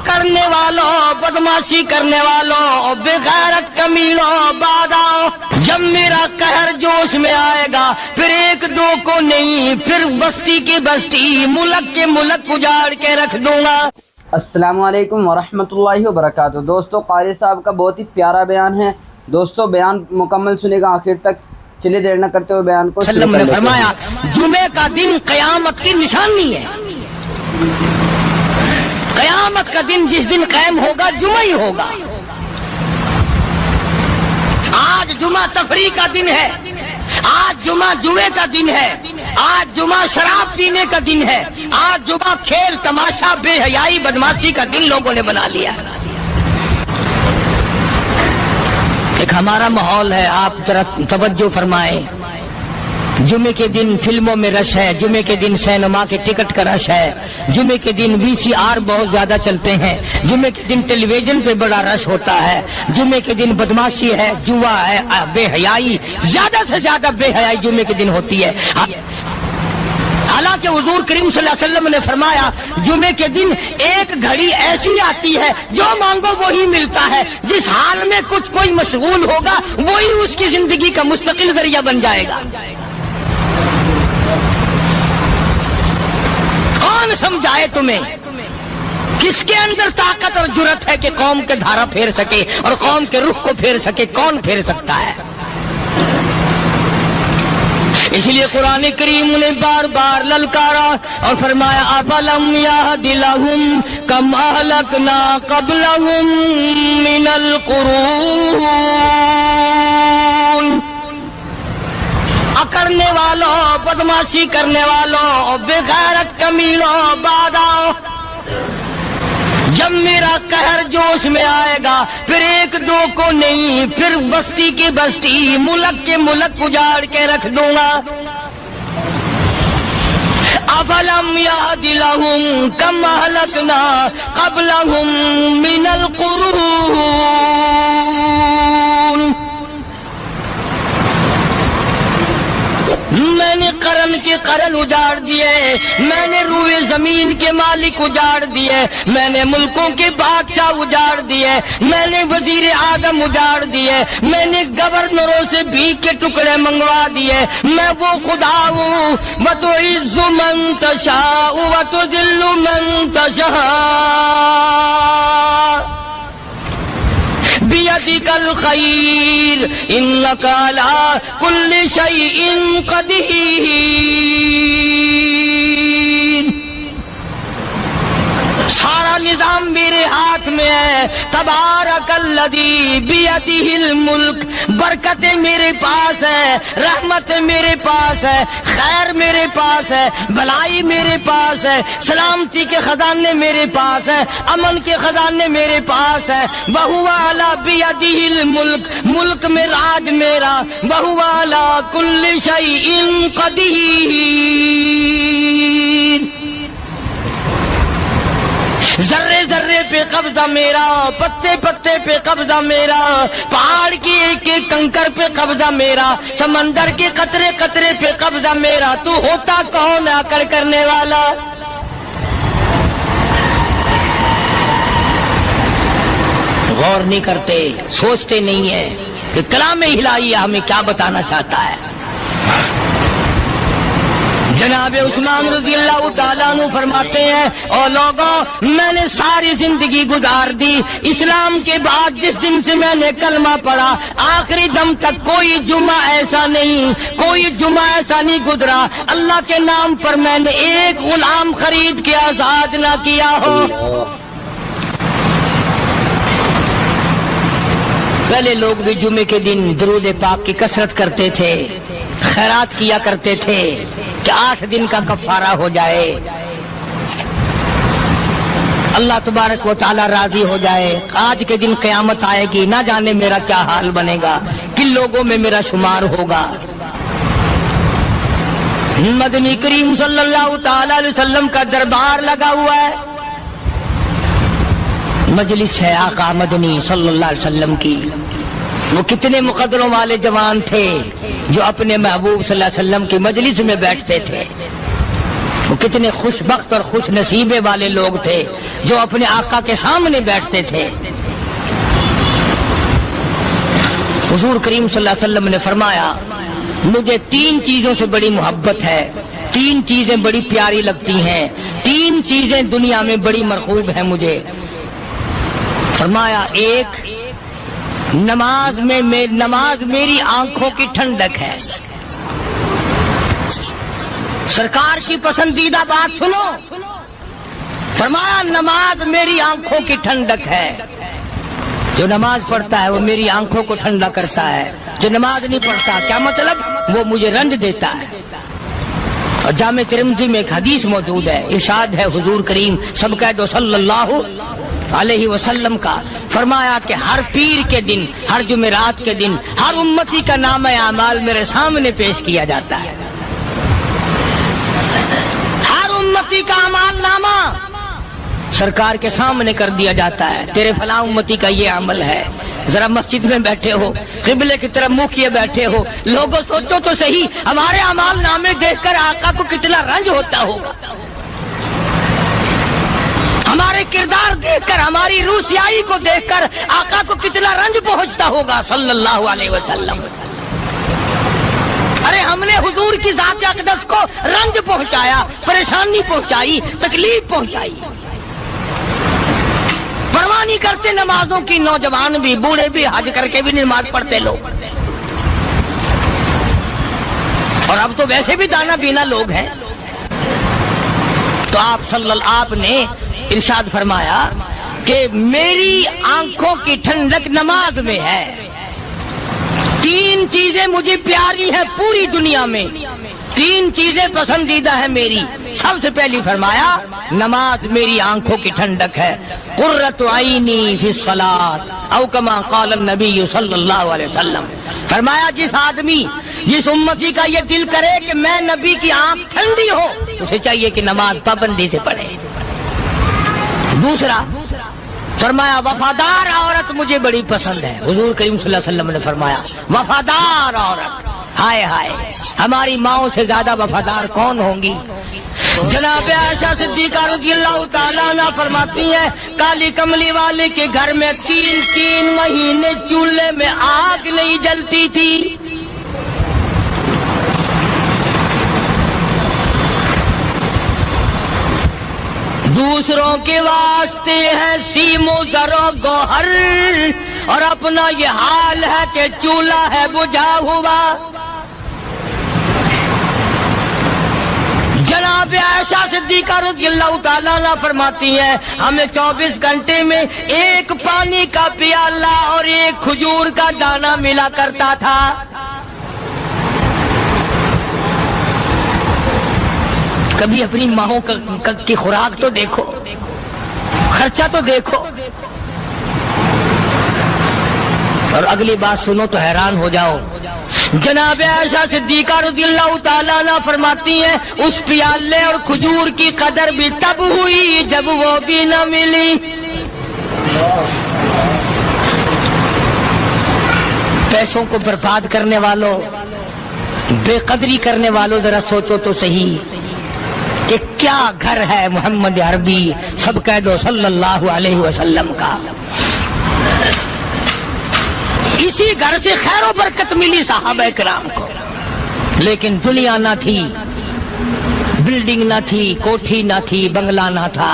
کرنے والوں، بدماشی کرنے والوں، بغیرت کمیلوں، بعد آؤ، جب میرا قہر جوش میں آئے گا پھر ایک دو کو نہیں، پھر بستی کی بستی، ملک کے ملک اجاڑ کے رکھ دوں گا۔ السلام علیکم ورحمۃ اللہ وبرکاتہ۔ دوستو، قاری صاحب کا بہت ہی پیارا بیان ہے۔ دوستو بیان مکمل سنے گا آخر تک، چلیے دیر نہ کرتے ہوئے بیان کو شروع نے فرمایا جمعے کا دن قیامت کی نشانی ہے۔ قیامت کا دن جس دن قائم ہوگا جمعہ ہی ہوگا۔ آج جمعہ تفریح کا دن ہے، آج جمعہ جوئے کا دن ہے، آج جمعہ شراب پینے کا دن ہے، آج جمعہ کھیل تماشا بے حیائی بدماشی کا دن لوگوں نے بنا لیا۔ ایک ہمارا ماحول ہے، آپ ذرا توجہ فرمائیں۔ جمعے کے دن فلموں میں رش ہے، جمعے کے دن سینما کے ٹکٹ کا رش ہے، جمعے کے دن VCR بہت زیادہ چلتے ہیں، جمعے کے دن ٹیلی ویژن پہ بڑا رش ہوتا ہے، جمعے کے دن بدماشی ہے، جوا ہے، بے حیائی، زیادہ سے زیادہ بے حیائی جمعے کے دن ہوتی ہے۔ حالانکہ حضور کریم صلی اللہ علیہ وسلم نے فرمایا جمعے کے دن ایک گھڑی ایسی آتی ہے جو مانگو وہی ملتا ہے، جس حال میں کچھ کوئی مشغول ہوگا وہی اس کی زندگی کا مستقل ذریعہ بن جائے گا۔ کون سمجھائے تمہیں؟ کس کے اندر طاقت اور جرأت ہے کہ قوم کے دھارا پھیر سکے اور قوم کے رخ کو پھیر سکے؟ کون پھیر سکتا ہے؟ اس لیے قرآن کریم نے بار بار للکارا اور فرمایا افلم یہد لہم کم اہلکنا قبلہم من القرون، کرنے والوں، بدماشی کرنے والوں، بغیرت کمیلوں، بعد آؤ، جب میرا قہر جوش میں آئے گا پھر ایک دو کو نہیں، پھر بستی کی بستی، ملک کے ملک اجاڑ کے رکھ دوں گا۔ افلم یہد لہم کم اہلکنا قبلہم من القرون، میں نے قرن کے قرن اجاڑ دیے، میں نے روئے زمین کے مالک اجاڑ دیے، میں نے ملکوں کے بادشاہ اجاڑ دیے، میں نے وزیر اعظم اجاڑ دیے، میں نے گورنروں سے بھیک کے ٹکڑے منگوا دیے۔ میں وہ خدا ہوں وتعز من تشاء وتذل من تشاء بیدک الخیر انک علی کل شیء قدیر۔ سارا نظام میرے ہاتھ میں ہے، تبارک الذی بیدہ الملک، برکتیں میرے پاس ہے، رحمت میرے پاس ہے، خیر میرے پاس ہے، بھلائی میرے پاس ہے، سلامتی کے خزانے میرے پاس ہے، امن کے خزانے میرے پاس ہے۔ وہو علی بیدہ الملک، ملک میں راج میرا، وہو علی کل شیء قدیر۔ ذرے ذرے پہ قبضہ میرا، پتے پتے پہ قبضہ میرا، پہاڑ کی ایک ایک کنکر پہ قبضہ میرا، سمندر کے قطرے قطرے پہ قبضہ میرا۔ تو ہوتا کون آ کر کرنے والا؟ غور نہیں کرتے، سوچتے نہیں ہیں کہ کلام الہی ہمیں کیا بتانا چاہتا ہے۔ جناب عثمان رضی اللہ تعالیٰ عنہ فرماتے ہیں اور لوگوں، میں نے ساری زندگی گزار دی اسلام کے بعد، جس دن سے میں نے کلمہ پڑھا آخری دم تک کوئی جمعہ ایسا نہیں، کوئی جمعہ ایسا نہیں گزرا اللہ کے نام پر میں نے ایک غلام خرید کے آزاد نہ کیا ہو۔ پہلے لوگ بھی جمعے کے دن درود پاک کی کثرت کرتے تھے، خیرات کیا کرتے تھے کہ 8 دن کا کفارہ ہو جائے، اللہ تبارک و تعالی راضی ہو جائے۔ آج کے دن قیامت آئے گی، نہ جانے میرا کیا حال بنے گا، کن لوگوں میں میرا شمار ہوگا۔ مدنی کریم صلی اللہ تعالی علیہ وسلم کا دربار لگا ہوا ہے، مجلس ہے آقا مدنی صلی اللہ علیہ وسلم کی۔ وہ کتنے مقدروں والے جوان تھے جو اپنے محبوب صلی اللہ علیہ وسلم کی مجلس میں بیٹھتے تھے۔ وہ کتنے خوش بخت اور خوش نصیبے والے لوگ تھے جو اپنے آقا کے سامنے بیٹھتے تھے۔ حضور کریم صلی اللہ علیہ وسلم نے فرمایا مجھے 3 چیزوں سے بڑی محبت ہے، 3 چیزیں بڑی پیاری لگتی ہیں، 3 چیزیں دنیا میں بڑی مرغوب ہیں مجھے۔ فرمایا ایک نماز میری آنکھوں کی ٹھنڈک ہے۔ سرکار کی پسندیدہ بات سنو، فرمایا نماز میری آنکھوں کی ٹھنڈک ہے۔ جو نماز پڑھتا ہے وہ میری آنکھوں کو ٹھنڈا کرتا ہے، جو نماز نہیں پڑھتا کیا مطلب؟ وہ مجھے رنج دیتا ہے۔ اور جامع ترمذی میں ایک حدیث موجود ہے، ارشاد ہے حضور کریم سب کہہ دو صلی اللہ علیہ وسلم کا، فرمایا کہ ہر پیر کے دن، ہر جمعرات کے دن ہر امتی کا نامہ اعمال میرے سامنے پیش کیا جاتا ہے۔ ہر امتی کا اعمال نامہ سرکار کے سامنے کر دیا جاتا ہے، تیرے فلاں امتی کا یہ عمل ہے۔ ذرا مسجد میں بیٹھے ہو، قبلے کی طرف منہ کیے بیٹھے ہو، لوگوں سوچو تو صحیح ہمارے اعمال نامے دیکھ کر آقا کو کتنا رنج ہوتا ہوگا، ہمارے کردار دیکھ کر، ہماری روح سیاہی کو دیکھ کر آقا کو کتنا رنج پہنچتا ہوگا صلی اللہ علیہ وسلم۔ ارے ہم نے حضور کی ذات اقدس کو رنج پہنچایا، پریشانی پہنچائی، تکلیف پہنچائی۔ پرواہ نہیں کرتے نمازوں کی، نوجوان بھی، بوڑھے بھی، حج کر کے بھی نماز پڑھتے لوگ، اور اب تو ویسے بھی دانا بینا لوگ ہیں۔ تو آپ نے ارشاد فرمایا کہ میری آنکھوں کی ٹھنڈک نماز میں ہے۔ 3 چیزیں مجھے پیاری ہیں پوری دنیا میں، 3 چیزیں پسندیدہ ہیں میری۔ سب سے پہلی فرمایا نماز میری آنکھوں کی ٹھنڈک ہے، قرۃ عینی فی الصلاۃ او کما قال النبی صلی اللہ علیہ وسلم۔ فرمایا جس امتی کا یہ دل کرے کہ میں نبی کی آنکھ ٹھنڈی ہو، اسے چاہیے کہ نماز پابندی سے پڑھے۔ دوسرا فرمایا وفادار عورت مجھے بڑی پسند ہے۔ حضور کریم صلی اللہ علیہ وسلم نے فرمایا وفادار عورت، ہائے ہائے ہماری ماؤں سے زیادہ وفادار کون ہوں گی؟ جناب عائشہ صدیقہ رضی اللہ تعالیٰ عنہ فرماتی ہیں کالی کملی والے کے گھر میں 3 مہینے چولہے میں آگ نہیں جلتی تھی۔ دوسروں کے واسطے ہے سیم و زر و گوہر، اور اپنا یہ حال ہے کہ چولہا ہے بجھا ہوا۔ جناب عائشہ صدیقہ رضی اللہ تعالیٰ عنہ فرماتی ہیں ہمیں 24 گھنٹے میں 1 پانی کا پیالہ اور 1 کھجور کا دانہ ملا کرتا تھا۔ کبھی اپنی ماہوں کی خوراک تو دیکھو، خرچہ تو دیکھو، اور اگلی بات سنو تو حیران ہو جاؤ۔ جناب عائشہ صدیقہ رضی اللہ تعالیٰ عنہ فرماتی ہیں اس پیالے اور کھجور کی قدر بھی تب ہوئی جب وہ بھی نہ ملی۔ پیسوں کو برباد کرنے والوں، بے قدری کرنے والوں، ذرا سوچو تو صحیح کہ کیا گھر ہے محمد عربی سب کہہ دو صلی اللہ علیہ وسلم کا۔ اسی گھر سے خیر و برکت ملی صحابہ کرام کو، لیکن دنیا نہ تھی، بلڈنگ نہ تھی، کوٹھی نہ تھی، بنگلہ نہ تھا،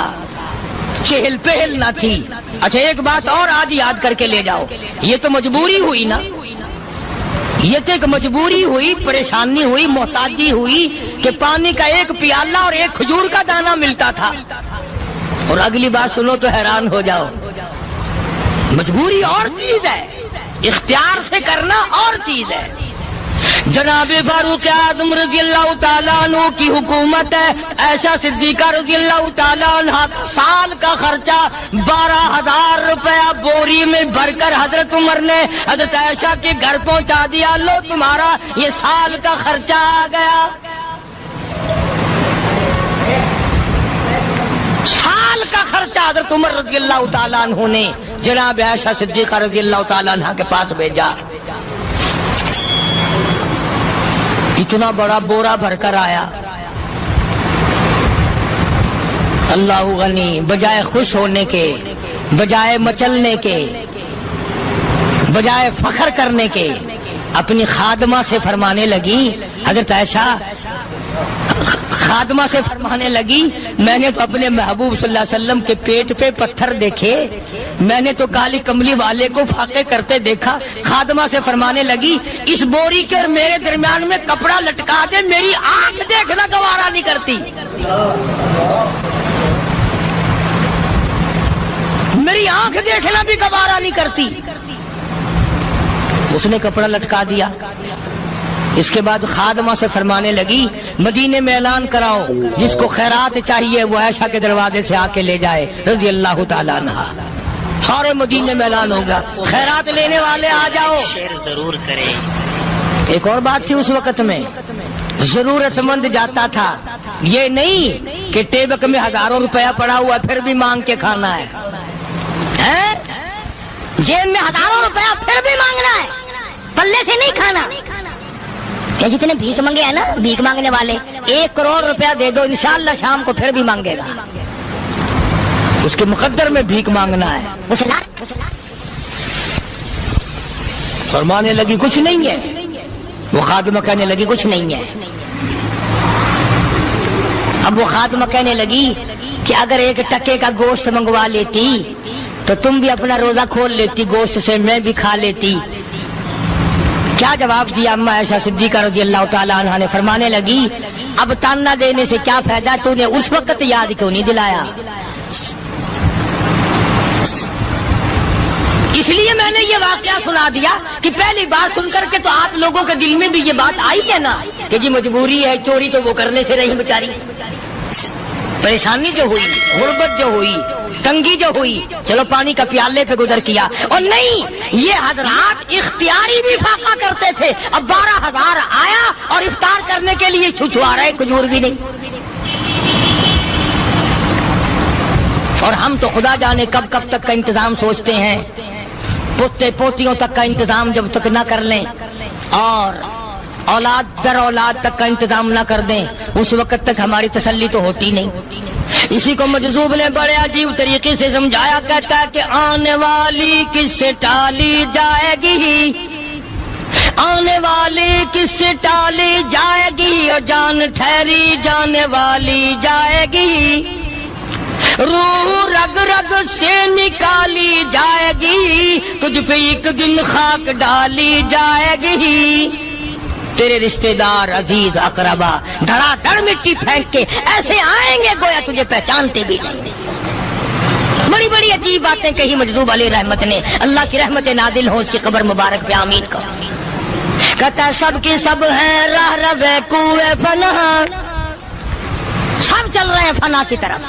چہل پہل نہ تھی۔ اچھا ایک بات اور آج یاد کر کے لے جاؤ، یہ تو مجبوری ہوئی نا، یہ تو ایک مجبوری ہوئی، پریشانی ہوئی، محتاجی ہوئی کہ پانی کا 1 پیالہ اور 1 کھجور کا دانہ ملتا تھا۔ اور اگلی بات سنو تو حیران ہو جاؤ، مجبوری اور چیز ہے، اختیار سے کرنا اور چیز ہے۔ جناب فاروق اعظم رضی اللہ تعالیٰ عنہ کی حکومت ہے، عائشہ صدیقہ رضی اللہ تعالیٰ عنہ سال کا خرچہ 12,000 روپیہ بوری میں بھر کر حضرت عمر نے حضرت عائشہ کے گھر پہنچا دیا، لو تمہارا یہ سال کا خرچہ آ گیا۔ سال کا خرچہ حضرت عمر رضی اللہ تعالیٰ عنہ نے جناب عائشہ صدیقہ رضی اللہ تعالیٰ عنہ کے پاس بھیجا۔ اتنا بڑا بورا بھر کر آیا، اللہ غنی بجائے خوش ہونے کے، بجائے مچلنے کے، بجائے فخر کرنے کے اپنی خادمہ سے فرمانے لگی، حضرت عائشہ خادمہ سے فرمانے لگی میں نے تو اپنے محبوب صلی اللہ علیہ وسلم کے پیٹ پہ پتھر دیکھے، میں نے تو کالی کملی والے کو فاقے کرتے دیکھا۔ خادمہ سے فرمانے لگی اس بوری کے اور میرے درمیان میں کپڑا لٹکا دے، میری آنکھ دیکھنا گوارا نہیں کرتی، میری آنکھ دیکھنا بھی گوارا نہیں کرتی۔ اس نے کپڑا لٹکا دیا۔ اس کے بعد خادمہ سے فرمانے لگی مدینے میں اعلان کراؤ جس کو خیرات چاہیے وہ عائشہ کے دروازے سے آ کے لے جائے رضی اللہ تعالیٰ عنہ۔ سارے مدینے میں اعلان ہوگا خیرات لینے والے آ جاؤ۔ شیئر ضرور کریں۔ ایک اور بات تھی اس وقت میں، ضرورت مند جاتا تھا، یہ نہیں کہ ٹیبک میں ہزاروں روپیہ پڑا ہوا پھر بھی مانگ کے کھانا ہے، جیب میں ہزاروں روپیہ پھر بھی مانگنا ہے، پلے سے نہیں کھانا۔ کہ جتنے بھیک مانگے ہیں نا بھیک مانگنے والے، 1 کروڑ روپیہ دے دو انشاءاللہ شام کو پھر بھی مانگے گا، اس کے مقدر میں بھیک مانگنا ہے۔ فرمانے لگی کچھ نہیں ہے، وہ خادمہ کہنے لگی کچھ نہیں ہے۔ اب وہ خادمہ کہنے لگی کہ اگر 1 ٹکے کا گوشت منگوا لیتی تو تم بھی اپنا روزہ کھول لیتی، گوشت سے میں بھی کھا لیتی۔ کیا جواب دیا اما عائشہ صدیقہ رضی اللہ تعالیٰ عنہ نے؟ فرمانے لگی اب تانا دینے سے کیا فائدہ، تو نے اس وقت یاد کیوں نہیں دلایا؟ اس لیے میں نے یہ واقعہ سنا دیا کہ پہلی بات سن کر کے تو آپ لوگوں کے دل میں بھی یہ بات آئی ہے نا کہ جی مجبوری ہے، چوری تو وہ کرنے سے رہی بیچاری، پریشانی جو ہوئی، غربت جو ہوئی، تنگی جو ہوئی، چلو پانی کا پیالے پہ گزر کیا۔ اور نہیں، یہ حضرات اختیاری بھی فاقہ کرتے تھے۔ اب 12,000 آیا اور افطار کرنے کے لیے چھچوا رہے، کھجور بھی نہیں۔ اور ہم تو خدا جانے کب کب تک کا انتظام سوچتے ہیں، پوتے پوتیوں تک کا انتظام جب تک نہ کر لیں اور اولاد در اولاد تک کا انتظام نہ کر دیں اس وقت تک ہماری تسلی تو ہوتی نہیں۔ اسی کو مجذوب نے بڑے عجیب طریقے سے سمجھایا، کہتا ہے کہ آنے والی کس سے ٹالی جائے گی، آنے والی کس سے ٹالی جائے گی، اور جان ٹھہری جانے والی جائے گی، روح رگ رگ سے نکالی جائے گی، تجھ پہ ایک دن خاک ڈالی جائے گی، تیرے رشتہ دار عزیز اقربا دھڑا دھڑ مٹی پھینک کے ایسے آئیں گے گویا تجھے پہچانتے بھی نہیں۔ بڑی بڑی عجیب باتیں کہی مجذوب علیہ رحمت نے، اللہ کی رحمت نازل ہو اس کی قبر مبارک پہ آمین کا۔ کہتا ہے سب کی سب ہیں راہ روے کوئے فنا، سب چل رہے ہیں فنا کی طرف۔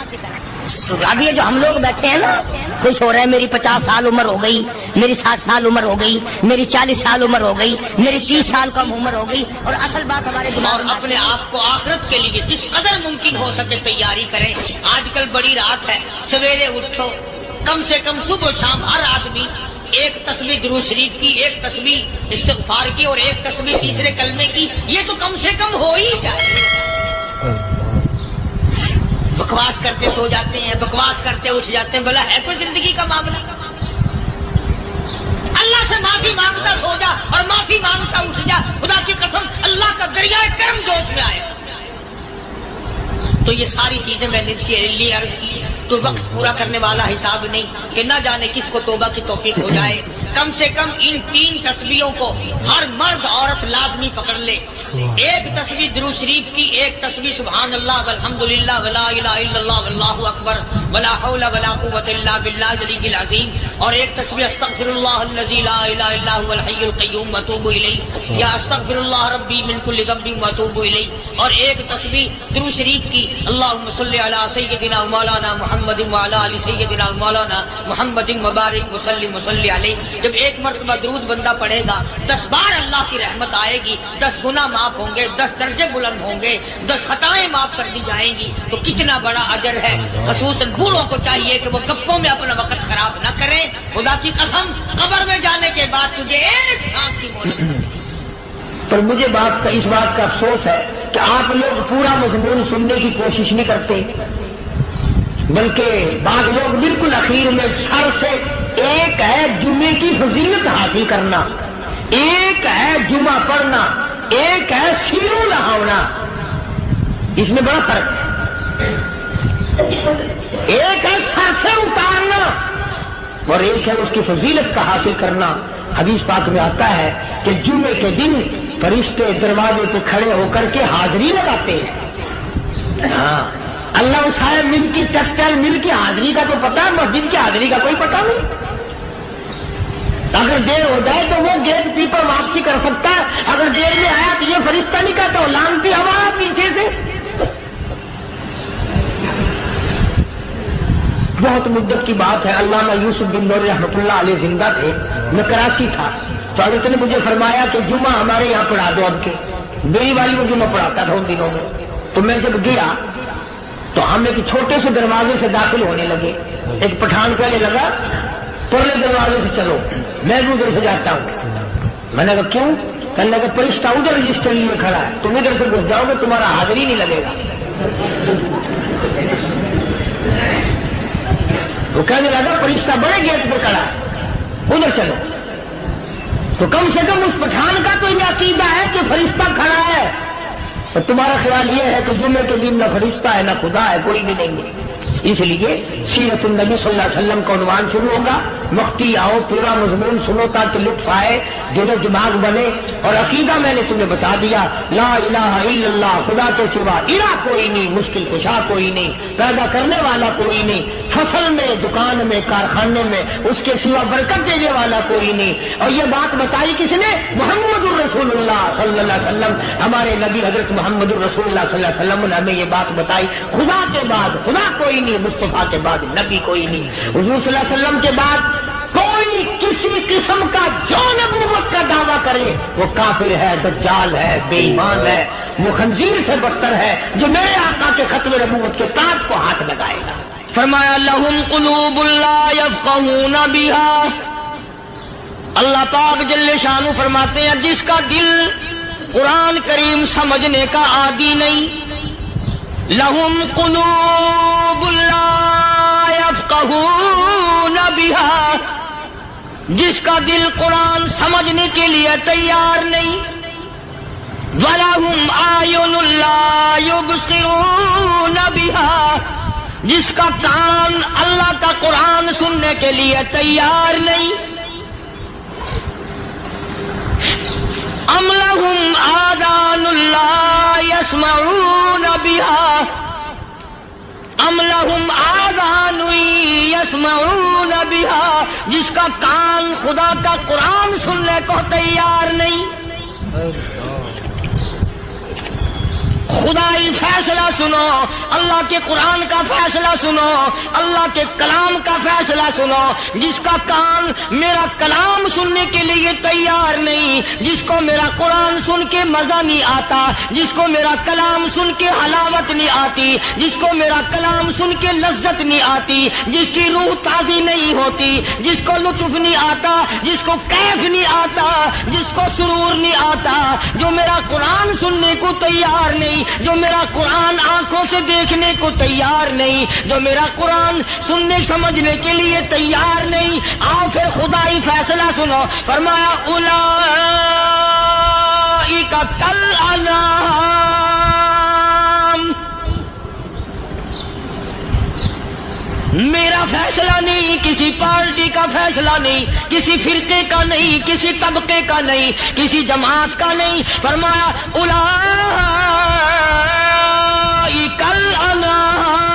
اب یہ جو ہم لوگ بیٹھے ہیں نا خوش ہو رہے ہیں، میری 50 سال عمر ہو گئی، میری 60 سال عمر ہو گئی، میری 40 سال عمر ہو گئی، میری 30 سال کم عمر ہو گئی، اور اصل بات ہمارے دماغ میں اپنے آپ کو آخرت کے لیے جس قدر ممکن ہو سکے تیاری کریں۔ آج کل بڑی رات ہے، سویرے اٹھو، کم سے کم صبح و شام ہر آدمی 1 تسبیح درود شریف کی، 1 تسبیح استغفار کی، اور 1 تسبیح تیسرے کلمے کی، یہ تو کم سے کم ہو ہی جائے۔ بکواس کرتے سو جاتے ہیں، بکواس کرتے اٹھ جاتے ہیں، بھلا ہے کوئی زندگی کا معاملہ؟ اللہ سے معافی مانگتا سو جا اور معافی مانگتا اٹھ جا، خدا کی قسم اللہ کا دریائے کرم جوش میں آئے۔ تو یہ ساری چیزیں میں نے لیے عرض کی، تو وقت پورا کرنے والا حساب نہیں کہ نہ جانے کس کو توبہ کی توفیق ہو جائے۔ کم سے کم ان 3 تسبیحوں کو ہر مرد عورت لازمی پکڑ لے۔ 1 تسبیح درود شریف کی، 1 تسبیح سبحان اللہ والحمدللہ ولا الہ الا اللہ واللہ اکبر ولا حول ولا قوۃ الا باللہ العلی العظیم، اور 1 تسبیح استغفر اللہ الذی لا الہ الا هو الحی القیوم واتوب الیہ، یا استغفر اللہ ربی من کل ذنب واتوب الیہ، اور 1 تسبیح درود شریف کی اللہم صلی علی سیدنا مولانا محمد وعلی آل سیدنا مولانا محمد مبارک وسلم وصلی علیہ۔ جب 1 مرتبہ درود بندہ پڑھے گا 10 بار اللہ کی رحمت آئے گی، 10 گناہ معاف ہوں گے، 10 درجے بلند ہوں گے، 10 خطائیں معاف کر دی جائیں گی، تو کتنا بڑا اجر ہے۔ خصوصاً بوڑھوں کو چاہیے کہ وہ گپوں میں اپنا وقت خراب نہ کریں۔ خدا کی قسم قبر میں جانے کے بعد تجھے 1 سانس کی مہلت۔ پر مجھے اس بات کا افسوس ہے کہ آپ لوگ پورا مضمون سننے کی کوشش نہیں کرتے، بلکہ بعض لوگ بالکل اخیر میں سر سے، ایک ہے جمعے کی فضیلت حاصل کرنا، ایک ہے جمعہ پڑھنا، ایک ہے سیروں لہاونا، اس میں بڑا فرق ہے۔ ایک ہے سر سے اتارنا اور ایک ہے اس کی فضیلت کا حاصل کرنا۔ حدیث پاک میں آتا ہے کہ جمعے کے دن فرشتے دروازے پہ کھڑے ہو کر کے حاضری لگاتے ہیں۔ ہاں، اللہ صاحب مل کی ٹیکسٹائل مل کی حاضری کا تو پتا ہے، مسجد کی حاضری کا کوئی پتا نہیں۔ اگر دیر ہو جائے تو وہ گیٹ کیپر واپسی کر سکتا ہے، اگر دیر میں آیا تو یہ فرشتہ نہیں کہتا، لانتی ہوا پیچھے سے۔ بہت مدت کی بات ہے، علامہ یوسف بن نور رحمۃ اللہ علیہ زندہ تھے، میں کراچی تھا، تو حضرت نے مجھے فرمایا کہ جمعہ ہمارے یہاں پڑھا دو اب کے۔ میری والی کو جمعہ پڑھاتا تھا ان دنوں میں، تو میں جب گیا تو ہم ایک چھوٹے سے دروازے سے داخل ہونے لگے۔ ایک پٹھان کہنے لگا پرلے دروازے سے چلو، میں بھی ادھر سے جاتا ہوں۔ میں نے کہا کیوں؟ کہنے لگا فرشتہ ادھر رجسٹر لیے کھڑا ہے، تم ادھر سے گھس جاؤ گے تمہارا حاضری نہیں لگے گا۔ وہ کہنے لگا فرشتہ بڑے گیٹ پہ کھڑا ہے، ادھر چلو۔ تو کم سے کم اس پٹھان کا تو یہ عقیدہ ہے کہ فرشتہ کھڑا ہے، اور تمہارا خیال یہ ہے کہ جمعے کے دن نہ فرشتہ ہے نہ خدا ہے، کوئی بھی نہیں ہے۔ اس لیے سیرت النبی صلی اللہ علیہ وسلم کا عنوان شروع ہوگا، مفتی آؤ پورا مضمون سنو تاکہ لطف آئے، دل و دماغ بنے۔ اور عقیدہ میں نے تمہیں بتا دیا، لا الہ الا اللہ، خدا کے سوا الہ کوئی نہیں، مشکل کشا کوئی نہیں، پیدا کرنے والا کوئی نہیں، فصل میں، دکان میں، کارخانے میں اس کے سوا برکت دینے والا کوئی نہیں۔ اور یہ بات بتائی کس نے؟ محمد الرسول اللہ صلی اللہ علیہ وسلم، ہمارے نبی حضرت محمد الرسول اللہ صلی اللہ علیہ وسلم نے ہمیں یہ بات بتائی، خدا کے بعد خدا کوئی نہیں، مصطفیٰ کے بعد نبی کوئی نہیں، حضور صلی اللہ علیہ وسلم کے بعد کوئی کسی قسم کا جو نبوت کا دعویٰ کرے وہ کافر ہے، دجال ہے، بے ایمان ہے، وہ خنزیر سے بدتر ہے جو میرے آقا کے ختم نبوت کے تاج کو ہاتھ لگائے گا۔ فرمایا لہم قلوب لا یفقہون بہا، اللہ پاک جل شانہ فرماتے ہیں جس کا دل قرآن کریم سمجھنے کا عادی نہیں، لہم قلوب لا یفقہون بہا، جس کا دل قرآن سمجھنے کے لیے تیار نہیں، وَلَهُمْ أَعْيُنٌ لَا يُبْصِرُونَ بِهَا، جس کا کان اللہ کا قرآن سننے کے لیے تیار نہیں، أَمْ لَهُمْ آذَانٌ لَا يَسْمَعُونَ بِهَا، أَمْ لَهُمْ آذَانٌ يَسْمَعُونَ بِهَا، جس کا کان خدا کا قرآن سننے کو تیار نہیں۔ خدائی فیصلہ سنو، اللہ کے قرآن کا فیصلہ سنو، اللہ کے کلام کا فیصلہ سنو، جس کا کان میرا کلام سننے کے لیے تیار نہیں، جس کو میرا قرآن سن کے مزہ نہیں آتا، جس کو میرا کلام سن کے حلاوت نہیں آتی، جس کو میرا کلام سن کے لذت نہیں آتی، جس کی روح تازی نہیں ہوتی، جس کو لطف نہیں آتا، جس کو کیف نہیں آتا، جس کو سرور نہیں آتا، جو میرا قرآن سننے کو تیار نہیں، جو میرا قرآن آنکھوں سے دیکھنے کو تیار نہیں، جو میرا قرآن سننے سمجھنے کے لیے تیار نہیں، آؤ پھر خدائی فیصلہ سنو۔ فرمایا اولئک کالانعام، میرا فیصلہ نہیں، کسی پارٹی کا فیصلہ نہیں، کسی فرقے کا نہیں، کسی طبقے کا نہیں، کسی جماعت کا نہیں۔ فرمایا اولئک الانعام،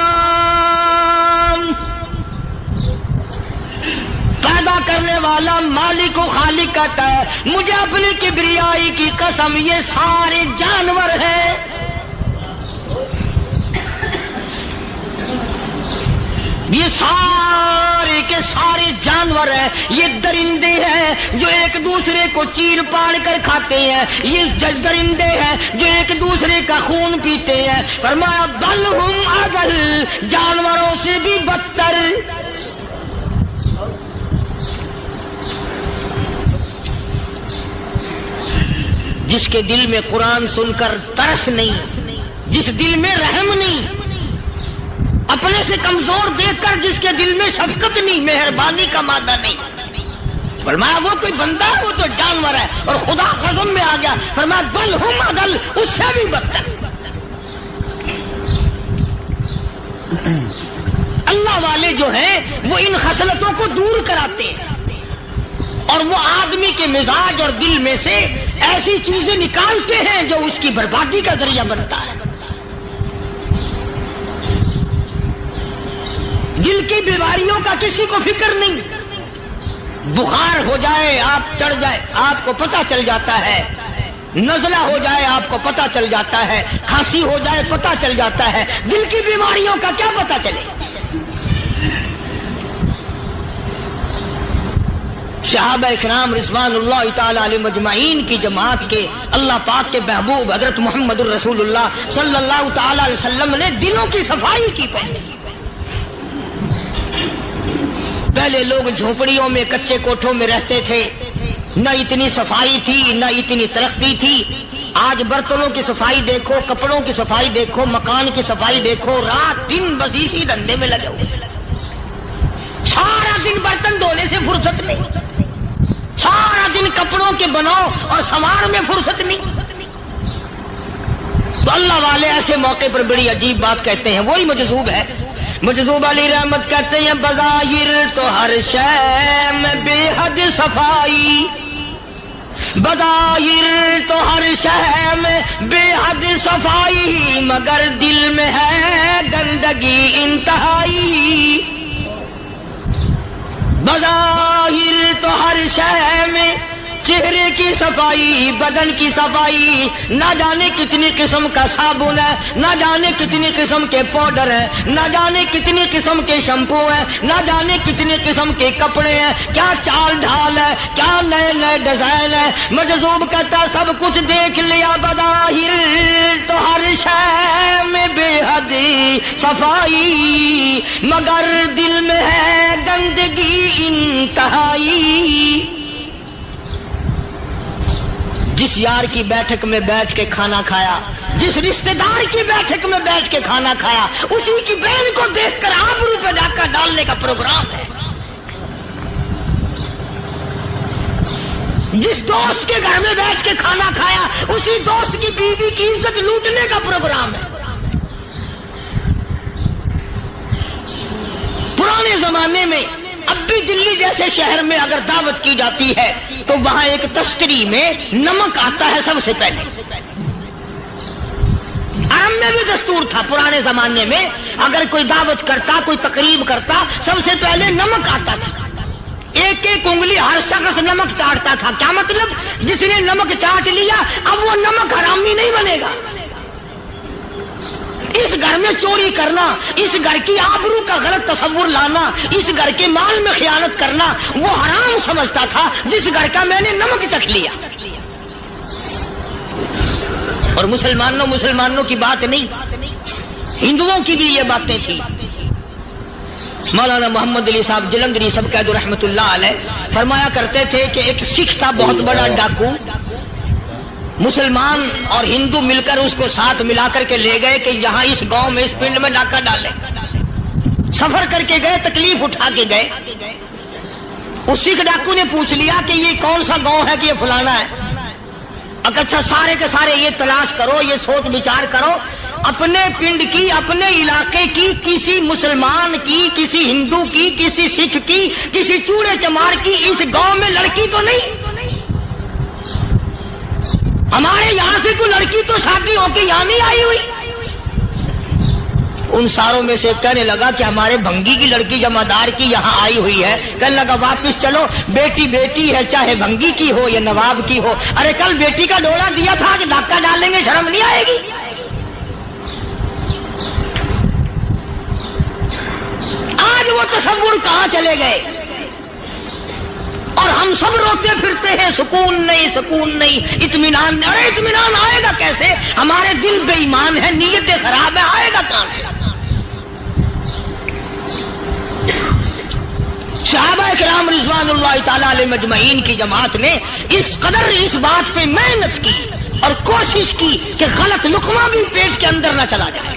پیدا کرنے والا مالک و خالق کہتا ہے مجھے اپنی کبریائی کی قسم یہ سارے جانور ہیں، یہ سارے کے سارے جانور ہیں، یہ درندے ہیں جو ایک دوسرے کو چیر پاڑ کر کھاتے ہیں، یہ درندے ہیں جو ایک دوسرے کا خون پیتے ہیں۔ فرمایا بل ہم اضل، جانوروں سے بھی بدتر۔ جس کے دل میں قرآن سن کر ترس نہیں، جس دل میں رحم نہیں، اپنے سے کمزور دیکھ کر جس کے دل میں شفقت نہیں، مہربانی کا مادہ نہیں، فرمایا وہ کوئی بندہ ہے، وہ تو جانور ہے، اور خدا قسم میں آ گیا، فرمایا بل ہم اضل، اس سے بھی بدتر۔ اللہ والے جو ہیں وہ ان خصلتوں کو دور کراتے ہیں، اور وہ آدمی کے مزاج اور دل میں سے ایسی چیزیں نکالتے ہیں جو اس کی بربادی کا ذریعہ بنتا ہے۔ دل کی بیماریوں کا کسی کو فکر نہیں، بخار ہو جائے آپ چڑھ جائے آپ کو پتہ چل جاتا ہے، نزلہ ہو جائے آپ کو پتہ چل جاتا ہے، کھانسی ہو جائے پتہ چل جاتا ہے، دل کی بیماریوں کا کیا پتہ چلے؟ صحابہ کرام رضوان اللہ تعالی علیہ مجمعین کی جماعت کے اللہ پاک کے محبوب حضرت محمد الرسول اللہ صلی اللہ تعالی علیہ وسلم نے دلوں کی صفائی کی۔ پہلے لوگ جھونپڑیوں میں کچے کوٹھوں میں رہتے تھے، نہ اتنی صفائی تھی نہ اتنی ترقی تھی۔ آج برتنوں کی صفائی دیکھو، کپڑوں کی صفائی دیکھو، مکان کی صفائی دیکھو، رات دن بس اسی دھندے میں لگے ہوئے، سارا دن برتن دھونے سے فرصت نہیں، سارا دن کپڑوں کے بناؤ اور سوار میں فرصت نہیں۔ تو اللہ والے ایسے موقع پر بڑی عجیب بات کہتے ہیں، وہی مجذوب ہے، مجذوب علی رحمت کہتے ہیں بظاہر تو ہر شے میں بے حد صفائی، بظاہر تو ہر شے میں بے حد صفائی، مگر دل میں ہے گندگی انتہائی۔ بظاہر تو ہر شے میں چہرے کی صفائی، بدن کی صفائی، نہ جانے کتنی قسم کا صابن ہے، نہ جانے کتنی قسم کے پاؤڈر ہیں، نہ جانے کتنی قسم کے شیمپو ہیں، نہ جانے کتنی قسم کے کپڑے ہیں، کیا چال ڈھال ہے، کیا نئے نئے ڈیزائن ہے۔ مجذوب کہتا سب کچھ دیکھ لیا، بظاہر تو ہر شے میں بے حد صفائی، مگر دل میں ہے گندگی انتہائی۔ جس یار کی بیٹھک میں بیٹھ کے کھانا کھایا، جس رشتہ دار کی بیٹھک میں بیٹھ کے کھانا کھایا، اسی کی بہن کو دیکھ کر آبرو پہ ڈاکہ ڈالنے کا پروگرام ہے۔ جس دوست کے گھر میں بیٹھ کے کھانا کھایا، اسی دوست کی بیوی کی عزت لوٹنے کا پروگرام ہے۔ پرانے زمانے میں اب بھی دلی جیسے شہر میں اگر دعوت کی جاتی ہے تو وہاں ایک تشتری میں نمک آتا ہے سب سے پہلے۔ عرب میں بھی دستور تھا پرانے زمانے میں، اگر کوئی دعوت کرتا، کوئی تقریب کرتا، سب سے پہلے نمک آتا تھا۔ ایک ایک انگلی ہر شخص نمک چاٹتا تھا۔ کیا مطلب؟ جس نے نمک چاٹ لیا اب وہ نمک حرامی نہیں بنے گا۔ اس گھر میں چوری کرنا، اس گھر کی آبرو کا غلط تصور لانا، اس گھر کے مال میں خیانت کرنا وہ حرام سمجھتا تھا جس گھر کا میں نے نمک چکھ لیا۔ اور مسلمانوں کی بات نہیں، ہندوؤں کی بھی یہ باتیں تھیں۔ مولانا محمد علی صاحب جلندری سب قید رحمت اللہ علیہ فرمایا کرتے تھے کہ ایک سکھ تھا بہت بڑا ڈاکو، مسلمان اور ہندو مل کر اس کو ساتھ ملا کر کے لے گئے کہ یہاں اس گاؤں میں اس پنڈ میں ڈاکہ ڈالے۔ سفر کر کے گئے، تکلیف اٹھا کے گئے۔ اس سکھ ڈاکو نے پوچھ لیا کہ یہ کون سا گاؤں ہے کہ یہ فلانا ہے۔ اچھا سارے کے سارے یہ تلاش کرو، یہ سوچ بچار کرو، اپنے پنڈ کی، اپنے علاقے کی، کسی مسلمان کی، کسی ہندو کی، کسی سکھ کی، کسی چوڑے چمار کی اس گاؤں میں لڑکی تو نہیں؟ ہمارے یہاں سے کوئی لڑکی تو شادی ہو کے یہاں نہیں آئی ہوئی۔ ان ساروں میں سے کہنے لگا کہ ہمارے بھنگی کی لڑکی جمادار کی یہاں آئی ہوئی ہے۔ کہنے لگا واپس چلو، بیٹی بیٹی ہے، چاہے بھنگی کی ہو یا نواب کی ہو۔ ارے کل بیٹی کا ڈولا دیا تھا، آج ڈاکہ ڈالیں گے، شرم نہیں آئے گی؟ آج وہ تصور کہاں چلے گئے؟ اور ہم سب روتے پھرتے ہیں، سکون نہیں، سکون نہیں، اطمینان نہیں۔ ارے اطمینان آئے گا کیسے؟ ہمارے دل بے ایمان ہے، نیتیں خراب ہے، آئے گا کہاں سے؟ صحابہ کرام رضوان اللہ تعالی علیہ مجمعین کی جماعت نے اس قدر اس بات پہ محنت کی اور کوشش کی کہ غلط لقمہ بھی پیٹ کے اندر نہ چلا جائے۔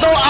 2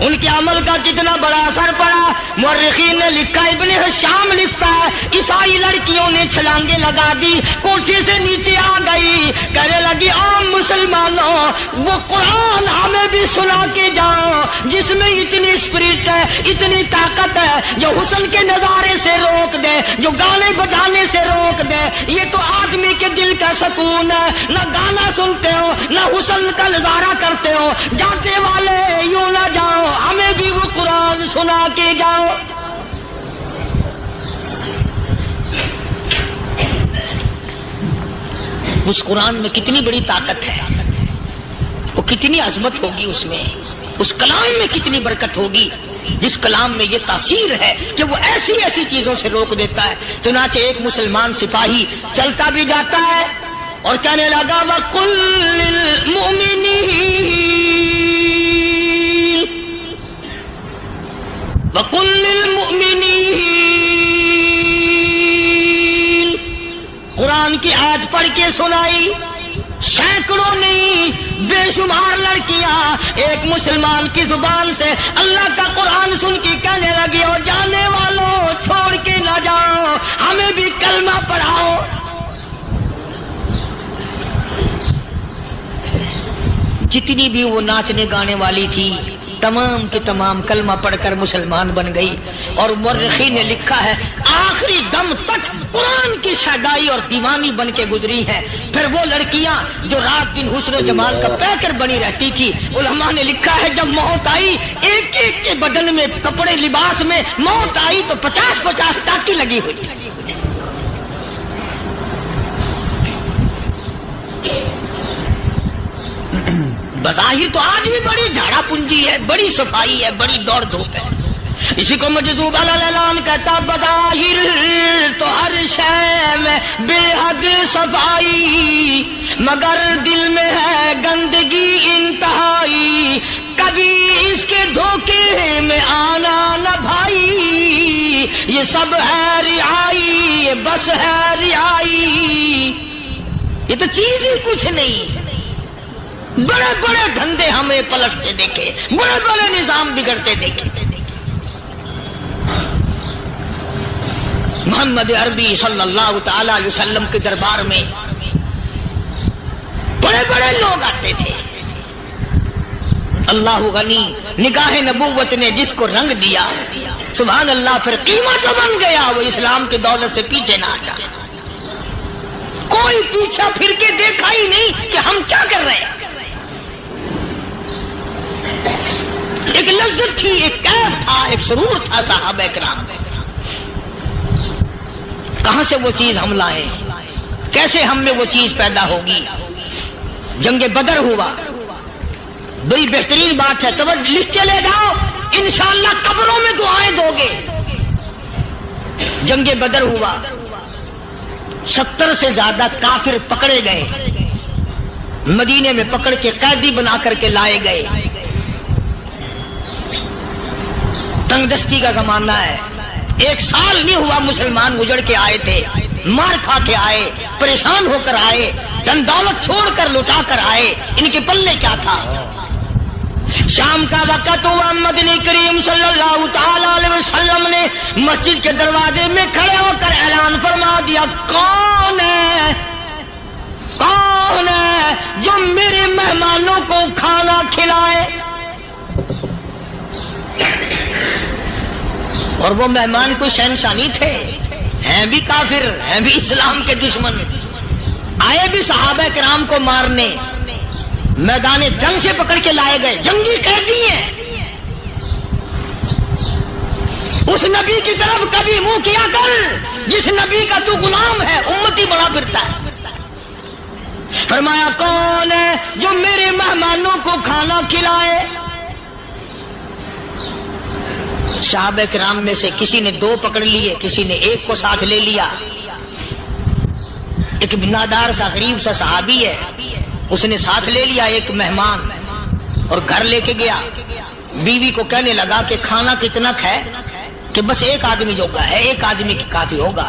ان کے عمل کا کتنا بڑا اثر پڑا۔ مورخین نے لکھا، ابن ہشام لکھتا ہے عیسائی لڑکیوں نے چھلانگیں لگا دی، کوٹھی سے نیچے آ گئی، کہنے لگی عام مسلمانوں وہ قرآن ہمیں بھی سنا کے جاؤ جس میں اتنی اسپرٹ ہے، اتنی طاقت ہے، جو حسن کے نظارے سے روک دے، جو گانے بجانے سے روک دے۔ یہ تو آدمی کے دل کا سکون ہے، نہ گانا سنتے ہو نہ حسن کا نظارہ کرتے ہو، جاتے والے یوں نہ جاؤ، ہمیں بھی وہ قرآن سنا کے جاؤ۔ اس قرآن میں کتنی بڑی طاقت ہے، وہ کتنی عظمت ہوگی اس میں، اس کلام میں کتنی برکت ہوگی، جس کلام میں یہ تاثیر ہے کہ وہ ایسی ایسی چیزوں سے روک دیتا ہے۔ چنانچہ ایک مسلمان سپاہی چلتا بھی جاتا ہے اور کہنے لگا وَقُلْ لِلْمُؤْمِنِينَ، قرآن کی آیت پڑھ کے سنائی۔ سینکڑوں نہیں بے شمار لڑکیاں ایک مسلمان کی زبان سے اللہ کا قرآن سن کے کہنے لگی، اور جانے والوں چھوڑ کے نہ جاؤ، ہمیں بھی کلمہ پڑھاؤ۔ جتنی بھی وہ ناچنے گانے والی تھی تمام کی تمام کلمہ پڑھ کر مسلمان بن گئی، اور مورخین نے لکھا ہے آخری دم تک قرآن کی شیدائی اور دیوانی بن کے گزری ہے۔ پھر وہ لڑکیاں جو رات دن حسن و جمال کا پیکر بنی رہتی تھی، علماء نے لکھا ہے جب موت آئی ایک ایک کے بدن میں کپڑے لباس میں موت آئی تو 50-50 ٹاکی لگی ہوئی تھی۔ بظاہر تو آج بھی بڑی جھاڑا پنجی ہے، بڑی صفائی ہے، بڑی دوڑ دھوپ ہے۔ اسی کو مجذوب الاعلان کہتا، بظاہر تو ہر شے میں بے حد صفائی، مگر دل میں ہے گندگی انتہائی، کبھی اس کے دھوکے میں آنا نہ بھائی، یہ سب ہے رعائی، یہ بس ہے رعائی، یہ تو چیز ہی کچھ نہیں۔ بڑے بڑے دھندے ہمیں پلٹتے دیکھے، بڑے بڑے نظام بگڑتے دیکھے۔ محمد عربی صلی اللہ تعالی علیہ وسلم کے دربار میں بڑے بڑے لوگ آتے تھے۔ اللہ غنی، نگاہ نبوت نے جس کو رنگ دیا سبحان اللہ، پھر قیمت بن گیا، وہ اسلام کی دولت سے پیچھے نہ ہٹا۔ کوئی پیچھا پھر کے دیکھا ہی نہیں کہ ہم کیا کر رہے ہیں۔ ایک لذت تھی، ایک کیف تھا، ایک سرور تھا صحابہ کرام میں۔ کہاں سے وہ چیز ہم لائیں، کیسے ہم میں وہ چیز پیدا ہوگی؟ جنگ بدر ہوا، بڑی بہترین بات ہے، توجہ لکھ کے لے جاؤ، انشاءاللہ قبروں میں دعائیں دو گے۔ جنگ بدر ہوا، 70 سے زیادہ کافر پکڑے گئے، مدینے میں پکڑ کے قیدی بنا کر کے لائے گئے۔ تنگ دستی کا زمانہ ہے، 1 سال نہیں ہوا مسلمان گزر کے آئے تھے، مار کھا کے آئے، پریشان ہو کر آئے، دن دولت چھوڑ کر لٹا کر آئے، ان کے پلے کیا تھا؟ شام کا وقت ہوا، مدنی کریم صلی اللہ تعالی علیہ وسلم نے مسجد کے دروازے میں کھڑے ہو کر اعلان فرما دیا، کون ہے جو میرے مہمانوں کو کھانا کھلائے؟ اور وہ مہمان کوئی شہنشاہ نہیں تھے، ہیں بھی کافر، ہیں بھی اسلام کے دشمن، آئے بھی صحابہ کرام کو مارنے، میدان جنگ سے پکڑ کے لائے گئے، جنگی قیدی ہیں۔ اس نبی کی طرف کبھی منہ کیا کر جس نبی کا تو غلام ہے، امتی بڑا پھرتا ہے۔ فرمایا کون ہے جو میرے مہمانوں کو کھانا کھلائے؟ صحابہ کرام میں سے کسی نے 2 پکڑ لیے، کسی نے 1 کو ساتھ لے لیا۔ ایک بنادار سا غریب سا صحابی ہے، اس نے ساتھ لے لیا ایک مہمان اور گھر لے کے گیا، بیوی کو کہنے لگا کہ کھانا کتنا ہے کہ بس 1 آدمی جو کا ہے 1 آدمی کی کافی ہوگا۔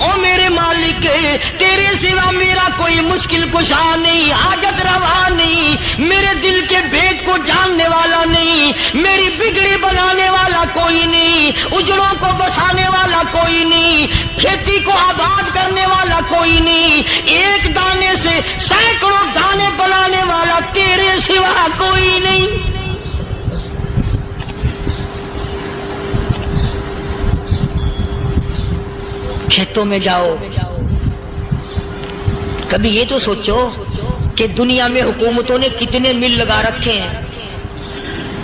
او میرے مالک تیرے سوا میرا کوئی مشکل کشا نہیں، حاجت روا نہیں، میرے دل کے بھید کو جاننے والا نہیں، میری بگڑی بنانے والا کوئی نہیں، اجڑوں کو بسانے والا کوئی نہیں، کھیتی کو آباد کرنے والا کوئی نہیں، ایک دانے سے سینکڑوں دانے بنانے والا تیرے سوا کوئی نہیں۔ کھیتوں میں جاؤ، کبھی یہ تو سوچو کہ دنیا میں حکومتوں نے کتنے مل لگا رکھے ہیں،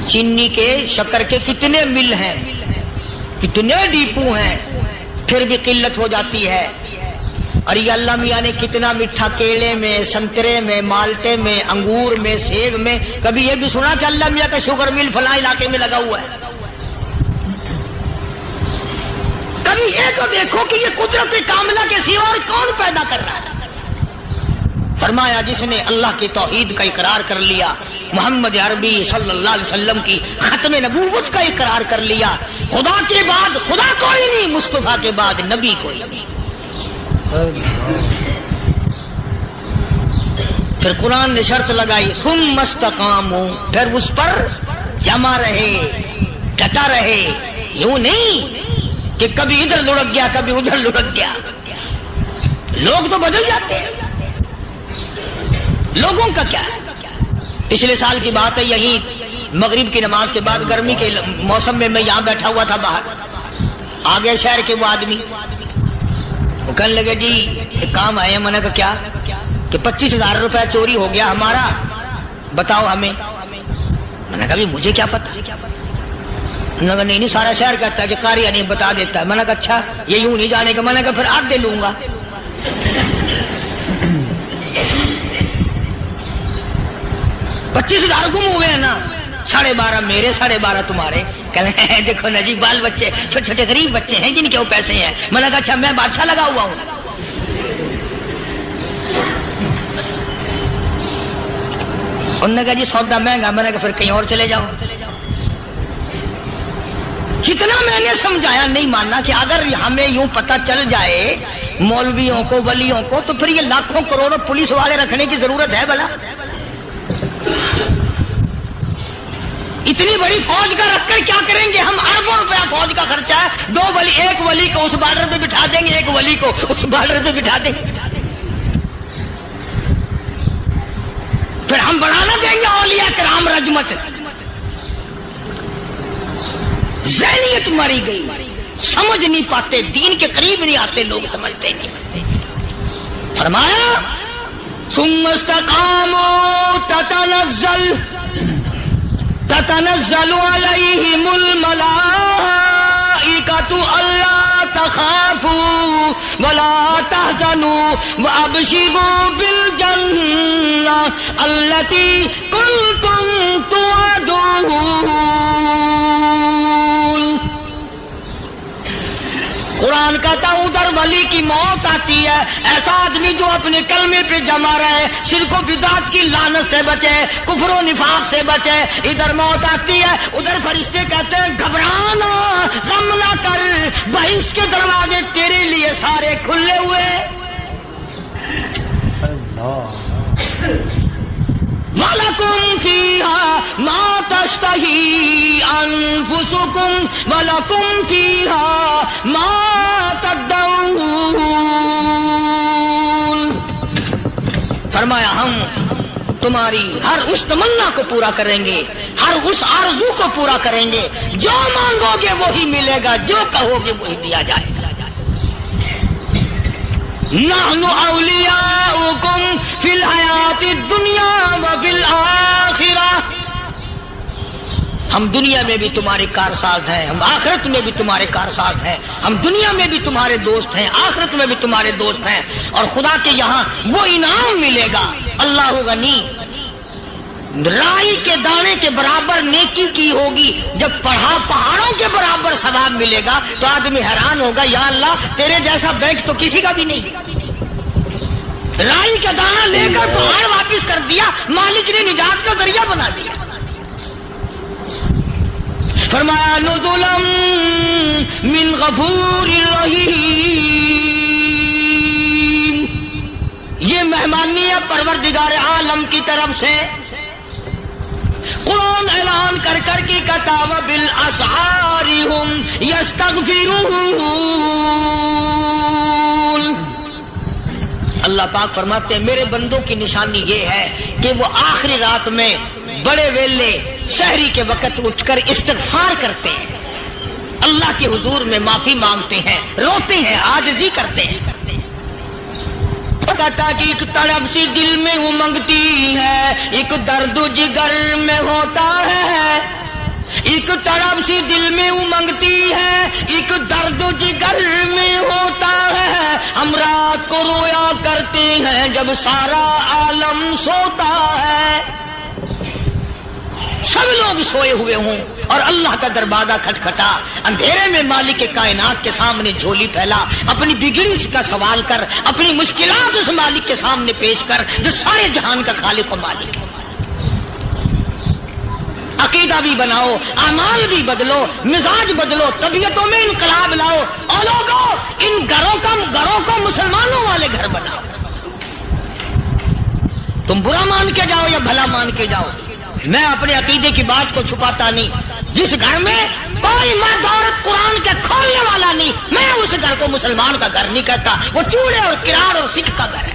چینی کے، شکر کے کتنے مل ہیں، کتنے ڈیپو ہیں، پھر بھی قلت ہو جاتی ہے۔ اور یہ اللہ میاں نے کتنا میٹھا کیلے میں، سنترے میں، مالٹے میں، انگور میں، سیب میں، کبھی یہ بھی سنا کہ اللہ میاں کا شوگر مل فلاں علاقے میں لگا ہوا ہے؟ کبھی یہ تو دیکھو کہ یہ قدرت کاملہ کے سوا اور کون پیدا کر رہا ہے؟ فرمایا جس نے اللہ کی توحید کا اقرار کر لیا، محمد عربی صلی اللہ علیہ وسلم کی ختم نبوت کا اقرار کر لیا، خدا کے بعد خدا کوئی نہیں، مصطفیٰ کے بعد نبی کوئی نہیں۔ پھر قرآن نے شرط لگائی، ثم استقاموا، پھر اس پر جمع رہے، ڈٹا رہے، یوں نہیں کہ کبھی ادھر لڑک گیا کبھی ادھر لڑک گیا۔ لوگ تو بدل جاتے ہیں، لوگوں کا کیا ہے؟ پچھلے سال کی بات ہے، یہی مغرب کی نماز کے بعد گرمی کے موسم میں یہاں بیٹھا ہوا تھا، باہر آ گئے شہر کے وہ آدمی، وہ کہنے لگے جی ایک کام آئے ہیں۔ میں نے کہا کیا؟ کہ 25,000 روپے چوری ہو گیا ہمارا، بتاؤ ہمیں۔ میں نے کہا مجھے کیا پتا؟ انہوں نے کہا نہیں سارا شہر کہتا ہے کہ قاریہ نہیں بتا دیتا ہے۔ میں نے کہا اچھا یہ یوں نہیں جانے کا؟ میں نے کہا پھر آدھے لوں گا۔ 25,000 گم ہوئے ہیں نا، 12.5 میرے، 12.5 تمہارے۔ کہنے ہیں دیکھو نا جی بال بچے چھوٹے چھوٹے غریب بچے ہیں جن کے وہ پیسے ہیں۔ میں نے کہا اچھا میں بادشاہ لگا ہوا ہوں؟ انہوں نے کہا جی سودا مہنگا۔ میں نے کہا پھر کہیں اور چلے جاؤ۔ جتنا میں نے سمجھایا نہیں ماننا کہ اگر ہمیں یوں پتہ چل جائے مولویوں کو، ولیوں کو، تو پھر یہ لاکھوں کروڑوں پولیس والے رکھنے کی ضرورت ہے بھلا؟ اتنی بڑی فوج کا رکھ کر کیا کریں گے ہم؟ اربوں روپیہ فوج کا خرچہ ہے، 2 ولی، ایک ولی کو اس بارڈر پہ بٹھا دیں گے، ایک ولی کو اس بارڈر پہ بٹھا دیں گے، پھر ہم بنانا دیں گے اولیاء کرام رجمت۔ ذہنیت ماری گئی، سمجھ نہیں پاتے، دین کے قریب نہیں آتے لوگ، سمجھتے نہیں۔ فرمایا ثم استقاموا تتنزل علیہم الملائکۃ الا تخافوا ولا تحزنوا وابشروا بالجنہ التی کنتم توعدون۔ قرآن کہتا ادھر ولی کی موت آتی ہے، ایسا آدمی جو اپنے کلمے پہ جمع رہے، شرک و بدعت کی لعنت سے بچے، کفر و نفاق سے بچے۔ ادھر موت آتی ہے، ادھر فرشتے کہتے ہیں گھبرانا، غم نہ کر، بہشت کے دروازے تیرے لیے سارے کھلے ہوئے۔ وَلَكُمْ فِيهَا مَا تَشْتَهِي أَنفُسُكُمْ وَلَكُمْ فِيهَا مَا تَدَّعُونَ۔ فرمایا ہم تمہاری ہر اس تمنا کو پورا کریں گے، ہر اس آرزو کو پورا کریں گے، جو مانگو گے وہی ملے گا، جو کہو گے وہی دیا جائے گا۔ نحن اولیاؤکم فی الحیات الدنیا وفی الآخرہ، ہم دنیا میں بھی تمہارے کارساز ہیں، ہم آخرت میں بھی تمہارے کارساز ہیں، ہم دنیا میں بھی تمہارے دوست ہیں، آخرت میں بھی تمہارے دوست ہیں، اور خدا کے یہاں وہ انعام ملے گا۔ اللہ غنی، رائی کے دانے کے برابر نیکی کی ہوگی، جب پہاڑوں کے برابر ثواب ملے گا تو آدمی حیران ہوگا، یا اللہ تیرے جیسا بینک تو کسی کا بھی نہیں۔ رائی کا دانہ لے کر پہاڑ واپس کر دیا، مالک نے نجات کا ذریعہ بنا دیا۔ فرمایا نزلا من غفور رحیم، مہربانی ہے پروردگار عالم کی طرف سے. قرآن اعلان کر کر کے کہتا وبالاسحار هم یستغفرون. اللہ پاک فرماتے ہیں میرے بندوں کی نشانی یہ ہے کہ وہ آخری رات میں بڑے ویلے سحری کے وقت اٹھ کر استغفار کرتے ہیں, اللہ کے حضور میں معافی مانگتے ہیں, روتے ہیں, عاجزی کرتے ہیں. کہتا کہ ایک تڑپ سی دل میں امنگتی ہے, ایک درد جگر میں ہوتا ہے. ایک تڑپ سی دل میں امنگتی ہے, ایک درد جگر میں ہوتا ہے. ہم رات کو رویا کرتے ہیں جب سارا عالم سوتا ہے. سب لوگ سوئے ہوئے ہوں اور اللہ کا دروازہ کھٹکھٹا, اندھیرے میں مالک کائنات کے سامنے جھولی پھیلا, اپنی بگڑی کا سوال کر, اپنی مشکلات اس مالک کے سامنے پیش کر جو سارے جہان کا خالق و مالک ہے. عقیدہ بھی بناؤ, اعمال بھی بدلو, مزاج بدلو, طبیعتوں میں انقلاب لاؤ, اور لوگوں ان گھروں کو مسلمانوں والے گھر بناؤ. تم برا مان کے جاؤ یا بھلا مان کے جاؤ, میں اپنے عقیدے کی بات کو چھپاتا نہیں. جس گھر میں کوئی مرد عورت قرآن کے کھولنے والا نہیں, میں اس گھر کو مسلمان کا گھر نہیں کہتا, وہ چوڑے اور کرار اور سکھ کا گھر ہے.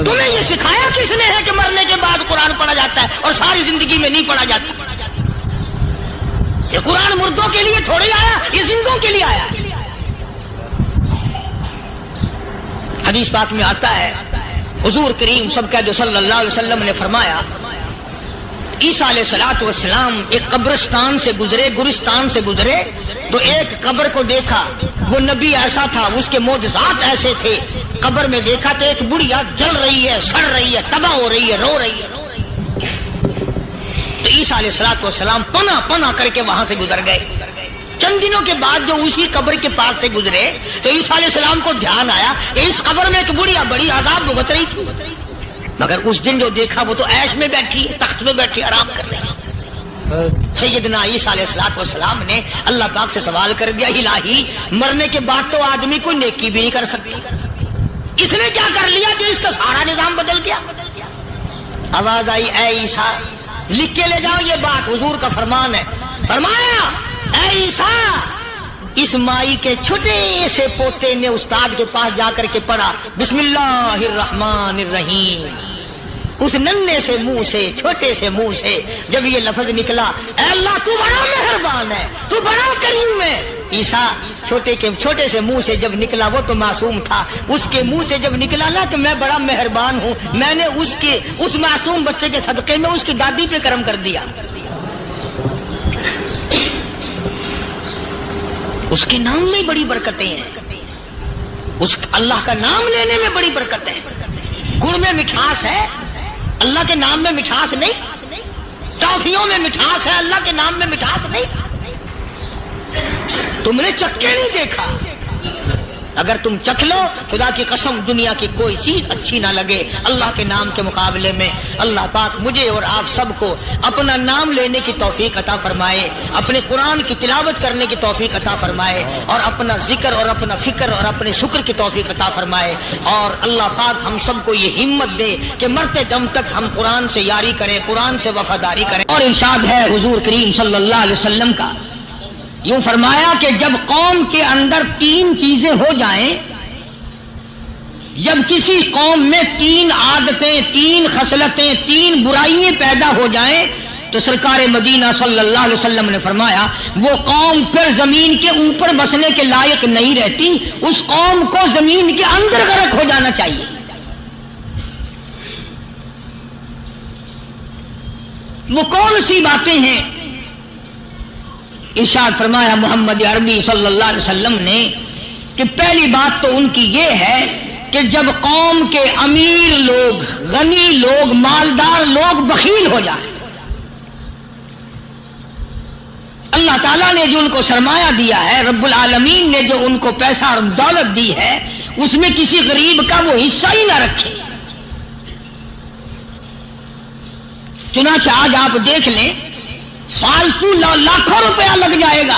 تمہیں یہ سکھایا کس نے ہے کہ مرنے کے بعد قرآن پڑھا جاتا ہے اور ساری زندگی میں نہیں پڑھا جاتا؟ یہ قرآن مردوں کے لیے تھوڑی آیا, یہ زندوں کے لیے آیا. حدیث پاک میں آتا ہے حضور کریم سب کا جو صلی اللہ علیہ وسلم نے فرمایا, عیسیٰ علیہ الصلوۃ والسلام ایک قبرستان سے گزرے, گورستان سے گزرے تو ایک قبر کو دیکھا. وہ نبی ایسا تھا, اس کے معجزات ایسے تھے. قبر میں دیکھا تو ایک بڑھیا جل رہی ہے, سڑ رہی ہے, تباہ ہو رہی ہے, رو رہی ہے. تو عیسیٰ علیہ الصلوۃ والسلام پناہ کر کے وہاں سے گزر گئے. چند دنوں کے بعد جو اسی قبر کے پاس سے گزرے تو عیسیٰ علیہ السلام کو دھیان آیا کہ اس قبر میں ایک بڑھیا بڑی عذاب بھگت رہی تھی, مگر اس دن جو دیکھا وہ تو عیش میں بیٹھی, تخت میں بیٹھی آرام کر رہی. سیدنا عیسیٰ علیہ السلام نے اللہ پاک سے سوال کر دیا, الہی مرنے کے بعد تو آدمی کوئی نیکی بھی نہیں کر سکتی, اس نے کیا کر لیا کہ اس کا سارا نظام بدل گیا؟ آواز آئی اے عیسیٰ لکھ کے لے جاؤ یہ بات, حضور کا فرمان ہے. فرمایا اے عیسیٰ, اس مائی کے چھوٹے سے پوتے نے استاد کے پاس جا کر کے پڑھا بسم اللہ الرحمن الرحیم. اس ننھے سے منہ سے, چھوٹے سے منہ سے جب یہ لفظ نکلا, اے اللہ تو بڑا مہربان ہے, تو بڑا کریم ہے. عیسیٰ چھوٹے سے منہ سے جب نکلا, وہ تو معصوم تھا, اس کے منہ سے جب نکلا نا کہ میں بڑا مہربان ہوں, میں نے اس معصوم بچے کے صدقے میں اس کی دادی پہ کرم کر دیا. اس کے نام میں بڑی برکتیں ہیں, اس اللہ کا نام لینے میں بڑی برکتیں ہیں. گڑ میں مٹھاس ہے, اللہ کے نام میں مٹھاس نہیں. ٹافیوں میں مٹھاس ہے, اللہ کے نام میں مٹھاس نہیں. تم نے چکھ کے نہیں دیکھا, اگر تم چکھ لو خدا کی قسم دنیا کی کوئی چیز اچھی نہ لگے اللہ کے نام کے مقابلے میں. اللہ پاک مجھے اور آپ سب کو اپنا نام لینے کی توفیق عطا فرمائے, اپنے قرآن کی تلاوت کرنے کی توفیق عطا فرمائے, اور اپنا ذکر اور اپنا فکر اور اپنے شکر کی توفیق عطا فرمائے. اور اللہ پاک ہم سب کو یہ ہمت دے کہ مرتے دم تک ہم قرآن سے یاری کریں, قرآن سے وفاداری کریں. اور ارشاد ہے حضور کریم صلی اللہ علیہ وسلم کا, یوں فرمایا کہ جب قوم کے اندر 3 چیزیں ہو جائیں, جب کسی قوم میں 3 عادتیں, 3 خصلتیں, 3 برائیاں پیدا ہو جائیں تو سرکار مدینہ صلی اللہ علیہ وسلم نے فرمایا وہ قوم پھر زمین کے اوپر بسنے کے لائق نہیں رہتی, اس قوم کو زمین کے اندر غرق ہو جانا چاہیے. وہ کون سی باتیں ہیں؟ ارشاد فرمایا محمد عربی صلی اللہ علیہ وسلم نے کہ پہلی بات تو ان کی یہ ہے کہ جب قوم کے امیر لوگ, غنی لوگ, مالدار لوگ بخیل ہو جائیں, اللہ تعالیٰ نے جو ان کو سرمایہ دیا ہے, رب العالمین نے جو ان کو پیسہ اور دولت دی ہے, اس میں کسی غریب کا وہ حصہ ہی نہ رکھے. چنانچہ آج آپ دیکھ لیں فالتو لاکھوں روپیہ لگ جائے گا,